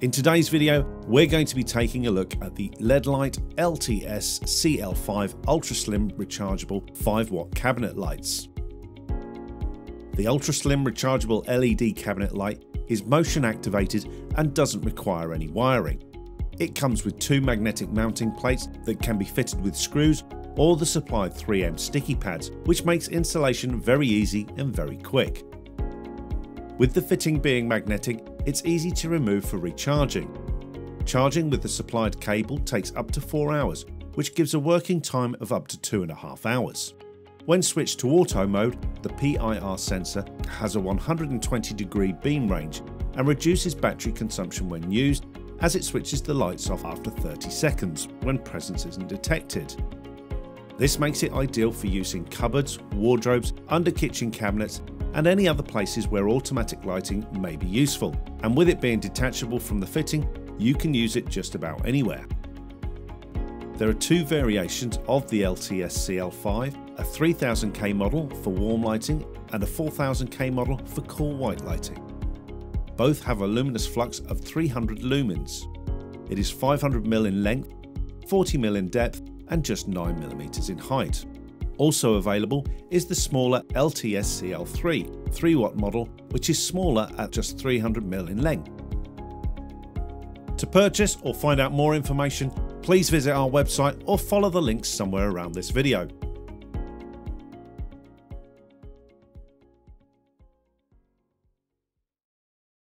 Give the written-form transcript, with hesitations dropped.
In today's video, we're going to be taking a look at the LED Light LTSCL5 Ultra Slim Rechargeable 5-watt cabinet lights. The Ultra Slim Rechargeable LED cabinet light is motion activated and doesn't require any wiring. It comes with two magnetic mounting plates that can be fitted with screws or the supplied 3M sticky pads, which makes installation very easy and very quick. With the fitting being magnetic, it's easy to remove for recharging. Charging with the supplied cable takes up to 4 hours, which gives a working time of up to 2.5 hours. When switched to auto mode, the PIR sensor has a 120-degree beam range and reduces battery consumption when used, as it switches the lights off after 30 seconds when presence isn't detected. This makes it ideal for use in cupboards, wardrobes, under kitchen cabinets and any other places where automatic lighting may be useful, and with it being detachable from the fitting, you can use it just about anywhere. There are two variations of the LTSCL5, a 3000K model for warm lighting and a 4000K model for cool white lighting. Both have a luminous flux of 300 lumens. It is 500mm in length, 40mm in depth and just 9mm in height. Also available is the smaller LTSCL3 3-watt model, which is smaller at just 300mm in length. To purchase or find out more information, please visit our website or follow the links somewhere around this video.